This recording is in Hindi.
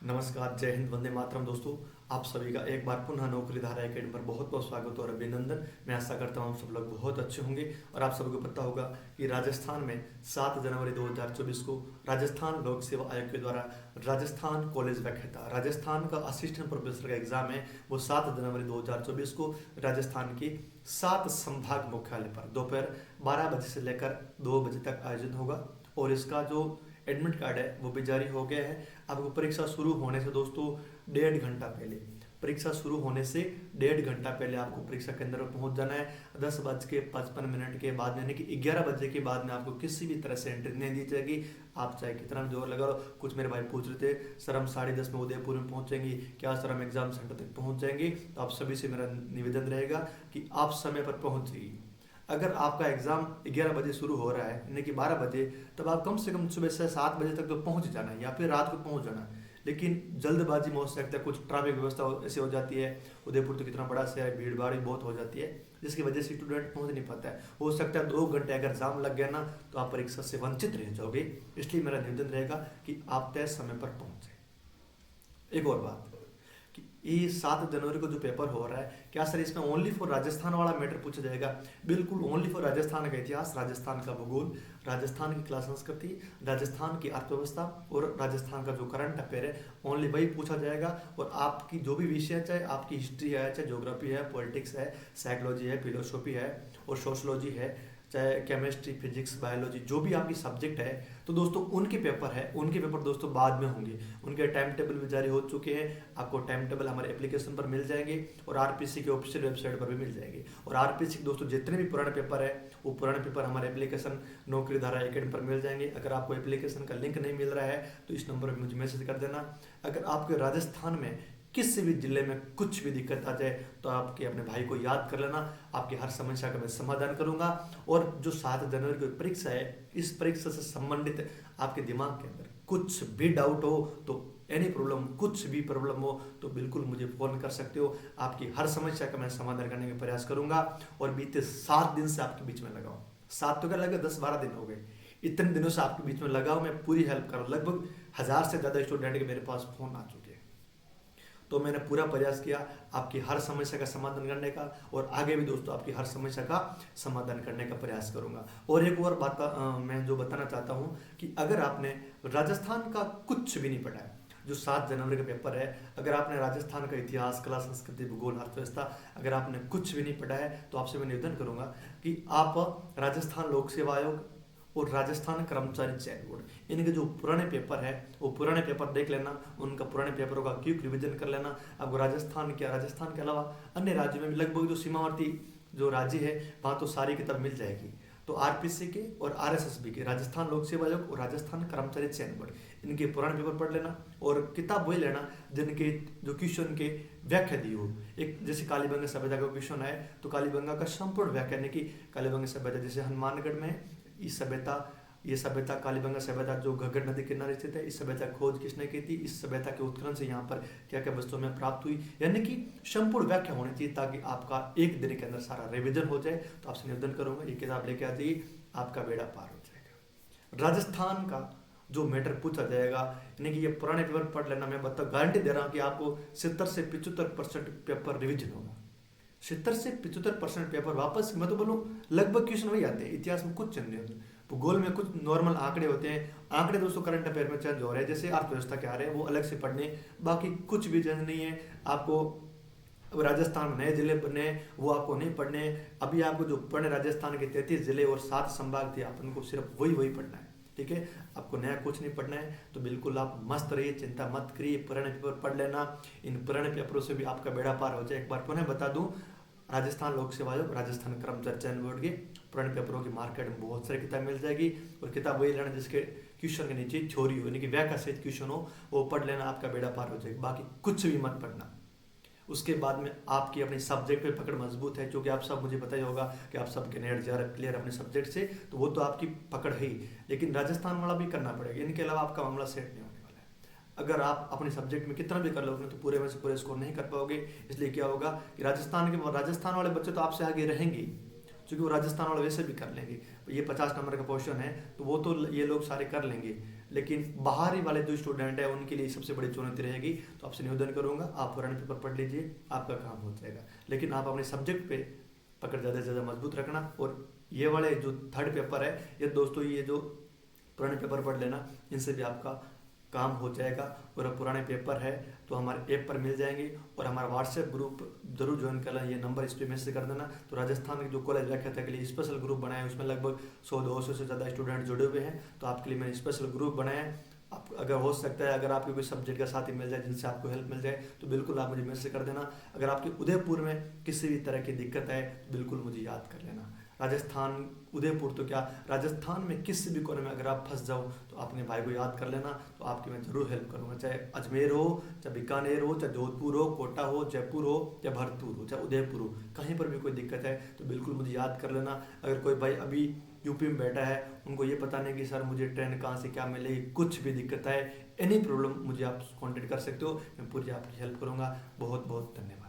नमस्कार, जय हिंद, वंदे मातरम। दोस्तों, आप सभी का एक बार पुनः नौकरी धारा एकेडमी पर बहुत बहुत स्वागत और अभिनंदन। मैं आशा करता हूँ सब लोग बहुत अच्छे होंगे। और आप सबको पता होगा कि राजस्थान में 7 जनवरी 2024 को राजस्थान लोक सेवा आयोग के द्वारा राजस्थान कॉलेज व्याख्याता राजस्थान का असिस्टेंट प्रोफेसर का एग्जाम है, वो 7 जनवरी 2024 को राजस्थान के 7 संभाग मुख्यालय पर दोपहर 12 बजे से लेकर 2 बजे तक आयोजित होगा। और इसका जो एडमिट कार्ड है वो भी जारी हो गया है। आपको परीक्षा शुरू होने से दोस्तों 1.5 घंटा पहले, परीक्षा शुरू होने से 1.5 घंटा पहले आपको परीक्षा केंद्र पर पहुंच जाना है। 10:55 के बाद यानी कि 11 बजे के बाद में आपको किसी भी तरह से एंट्री नहीं दी जाएगी। आप चाहे कितना भी जोर लगा लो। कुछ मेरे भाई पूछ रहे थे, सर हम 10:30 में उदयपुर में पहुंचेंगे क्या, सर हम एग्जाम सेंटर तक पहुंच जाएंगे? तो आप सभी से मेरा निवेदन रहेगा कि आप समय पर पहुंच जाइए। अगर आपका एग्जाम 11 बजे शुरू हो रहा है यानी कि 12 बजे, तब आप कम से कम सुबह से 7 बजे तक तो पहुंच जाना है या फिर रात को पहुंच जाना है। लेकिन जल्दबाजी में हो सकता है, कुछ ट्रैफिक व्यवस्था ऐसे हो जाती है। उदयपुर तो कितना बड़ा शहर है, भीड़ भाड़ भी बहुत हो जाती है, जिसकी वजह से स्टूडेंट पहुंच नहीं पाता है। हो सकता है 2 घंटे अगर जाम लग गया ना, तो आप परीक्षा से वंचित रह जाओगे। इसलिए मेरा निवेदन रहेगा कि आप तय समय पर पहुंचे। एक और बात कि ये 7 जनवरी को जो पेपर हो रहा है, क्या सर इसमें ओनली फॉर राजस्थान वाला मैटर पूछा जाएगा? बिल्कुल, ओनली फॉर राजस्थान का इतिहास, राजस्थान का भूगोल, राजस्थान की कला संस्कृति, राजस्थान की अर्थव्यवस्था और राजस्थान का जो करंट अफेयर है, ओनली वही पूछा जाएगा। और आपकी जो भी विषय है, चाहे आपकी हिस्ट्री है, चाहे ज्योग्राफी है, पॉलिटिक्स है, साइकोलॉजी है, फिलोसॉफी है और सोशलॉजी है, चाहे केमिस्ट्री, फिजिक्स, बायोलॉजी, जो भी आपकी सब्जेक्ट है, तो दोस्तों उनके पेपर है, उनके पेपर दोस्तों बाद में होंगे। उनके टाइम टेबल भी जारी हो चुके हैं। आपको टाइम टेबल हमारे एप्लीकेशन पर मिल जाएंगे और आरपीसी के ऑफिशियल वेबसाइट पर भी मिल जाएंगे। और आरपीसी के दोस्तों जितने भी पुराने पेपर है, वो पुराने पेपर हमारे एप्लीकेशन नौकरी धारा एकेडमी पर मिल जाएंगे। अगर आपको एप्लीकेशन का लिंक नहीं मिल रहा है तो इस नंबर पर मुझे मैसेज कर देना। अगर आपके राजस्थान में किसी भी जिले में कुछ भी दिक्कत आ जाए तो आपके अपने भाई को याद कर लेना। आपकी हर समस्या का मैं समाधान करूंगा। और जो 7 जनवरी की परीक्षा है, इस परीक्षा से संबंधित आपके दिमाग के अंदर कुछ भी डाउट हो तो एनी प्रॉब्लम, कुछ भी प्रॉब्लम हो तो बिल्कुल मुझे फोन कर सकते हो। आपकी हर समस्या का मैं समाधान करने का प्रयास करूंगा। और बीते 7 दिन से आपके बीच में लगा हूं, 7 तो क्या लगे, 10-12 दिन हो गए। इतने दिनों से आपके बीच में लगा हूं, मैं पूरी हेल्प कर रहा हूं। लगभग 1000 से ज्यादा स्टूडेंट के मेरे पास फोन आ चुके हैं। तो मैंने पूरा प्रयास किया आपकी हर समस्या का समाधान करने का, और आगे भी दोस्तों आपकी हर समस्या का समाधान करने का प्रयास करूंगा। और एक और बात मैं जो बताना चाहता हूं कि अगर आपने राजस्थान का कुछ भी नहीं पढ़ा है, जो 7 जनवरी का पेपर है, अगर आपने राजस्थान का इतिहास, कला संस्कृति, भूगोल, अर्थव्यवस्था अगर आपने कुछ भी नहीं पढ़ा है, तो आपसे मैं निवेदन करूंगा कि आप राजस्थान लोक सेवा आयोग और राजस्थान कर्मचारी चयन बोर्ड, इनके जो पुराने पेपर है वो पुराने पेपर देख लेना। उनका पुराने पेपरों का क्विक रिवीजन कर लेना। आपको राजस्थान के अलावा अन्य राज्यों में भी लगभग जो सीमावर्ती जो राज्य है वहाँ तो सारी किताब मिल जाएगी। तो आरपीसी के और आरएसएसबी के, राजस्थान लोक सेवा आयोग और राजस्थान कर्मचारी चयन बोर्ड, इनके पुराने पेपर पढ़ लेना। और किताब वही लेना जिनके जो क्वेश्चन के व्याख्या दी हो। एक जैसे कालीबंगा सभ्यता का क्वेश्चन है तो कालीबंगा का संपूर्ण व्याख्या, यानी कि कालीबंगा सभ्यता जैसे हनुमानगढ़ में ये सभ्यता कालीबंगा सभ्यता जो घग्गर नदी किनारे स्थित है, इस सभ्यता की खोज किसने की थी, इस सभ्यता के उत्खनन से यहाँ पर क्या क्या वस्तुएं हमें प्राप्त हुई, यानी कि संपूर्ण व्याख्या होनी चाहिए ताकि आपका एक दिन के अंदर सारा रिवीजन हो जाए। तो आपसे निवेदन करूंगा ये किताब लेके आ जाइए, आपका बेड़ा पार हो जाएगा। राजस्थान का जो मैटर पूछा जाएगा, यानी कि ये पुराने पेपर पढ़ लेना। मैं गारंटी दे रहा हूँ कि आपको 70 से 75% पेपर रिविजन होगा। 70 से 75% पेपर वापस, मैं तो बोलूँ लगभग क्वेश्चन वही आते हैं। इतिहास में कुछ चेंज नहीं होते, भूगोल में कुछ नॉर्मल आंकड़े होते हैं। आंकड़े दोस्तों करंट अफेयर में चेंज हो रहे हैं, जैसे अर्थव्यवस्था के आ रहे हैं वो अलग से पढ़ने, बाकी कुछ भी चेंज नहीं है। आपको अब राजस्थान में नए जिले बने वो आपको नहीं पढ़ने। अभी आपको जो पढ़ने राजस्थान के 33 जिले और 7 संभाग थे, आप उनको सिर्फ वही पढ़ना है, ठीक है। आपको नया कुछ नहीं पढ़ना है। तो बिल्कुल आप मस्त रहिए, चिंता मत करिए, पुराने पेपर पढ़ लेना। इन पुराने पेपरों से भी आपका बेड़ा पार हो जाए। एक बार पुनः बता दूं, राजस्थान लोक सेवा आयोग, राजस्थान कर्मचारी चयन बोर्ड के पुराने पेपरों की मार्केट में बहुत सारी किताब मिल जाएगी। और किताब वही लेना जिसके क्वेश्चन के नीचे थ्योरी हो, यानी कि व्याख्या सहित क्वेश्चन हो, वो पढ़ लेना, आपका बेड़ा पार हो जाएगा। बाकी कुछ भी मत पढ़ना। उसके बाद में आपकी अपनी सब्जेक्ट पे पकड़ मजबूत है, क्योंकि आप सब, मुझे पता ही होगा कि आप सब नेट जा रहे क्लियर अपने सब्जेक्ट से, तो वो तो आपकी पकड़ है ही, लेकिन राजस्थान वाला भी करना पड़ेगा। इनके अलावा आपका मामला सेट नहीं होने वाला है। अगर आप अपने सब्जेक्ट में कितना भी कर लोगे तो पूरे में से पूरे स्कोर नहीं कर पाओगे। इसलिए क्या होगा कि राजस्थान वाले बच्चे तो आपसे आगे रहेंगे, क्योंकि वो राजस्थान वाले वैसे भी कर लेंगे। ये 50 नंबर का क्वेश्चन है तो वो तो ये लोग सारे कर लेंगे, लेकिन बाहरी वाले जो स्टूडेंट है उनके लिए सबसे बड़ी चुनौती रहेगी। तो आपसे निवेदन करूंगा, आप पुराने पेपर पढ़ लीजिए, आपका काम हो जाएगा। लेकिन आप अपने सब्जेक्ट पे पकड़ ज़्यादा से ज़्यादा मजबूत रखना। और ये वाले जो थर्ड पेपर है, ये दोस्तों ये जो पुराने पेपर पढ़ लेना, इनसे भी आपका काम हो जाएगा। और अब पुराने पेपर है तो हमारे ऐप पर मिल जाएंगे, और हमारा व्हाट्सएप ग्रुप जरूर ज्वाइन कर लें, ये नंबर इस पर मैसेज कर देना। तो राजस्थान के जो कॉलेज व्याख्याता के लिए स्पेशल ग्रुप बनाया है, उसमें लगभग 100-200 से ज़्यादा स्टूडेंट जुड़े हुए हैं। तो आपके लिए मैंने स्पेशल ग्रुप बनाया है। आप अगर हो सकता है, अगर आपके कोई सब्जेक्ट का साथी मिल जाए जिनसे आपको हेल्प मिल जाए, तो बिल्कुल आप मुझे मैसेज कर देना। अगर आपके उदयपुर में किसी भी तरह की दिक्कत है तो बिल्कुल मुझे याद कर लेना। राजस्थान, उदयपुर तो क्या, राजस्थान में किसी भी कोने में अगर आप फंस जाओ तो अपने भाई को याद कर लेना, तो आपकी मैं ज़रूर हेल्प करूँगा। चाहे अजमेर हो, चाहे बीकानेर हो, चाहे जोधपुर हो, कोटा हो, जयपुर हो, या भरतपुर हो, चाहे उदयपुर हो, कहीं पर भी कोई दिक्कत है तो बिल्कुल मुझे याद कर लेना। अगर कोई भाई अभी यूपी में बैठा है, उनको ये पता नहीं कि सर मुझे ट्रेन कहाँ से क्या मिलेगी, कुछ भी दिक्कत है, एनी प्रॉब्लम, मुझे आप कॉन्टेक्ट कर सकते हो, मैं पूरी आपकी हेल्प करूँगा। बहुत बहुत धन्यवाद।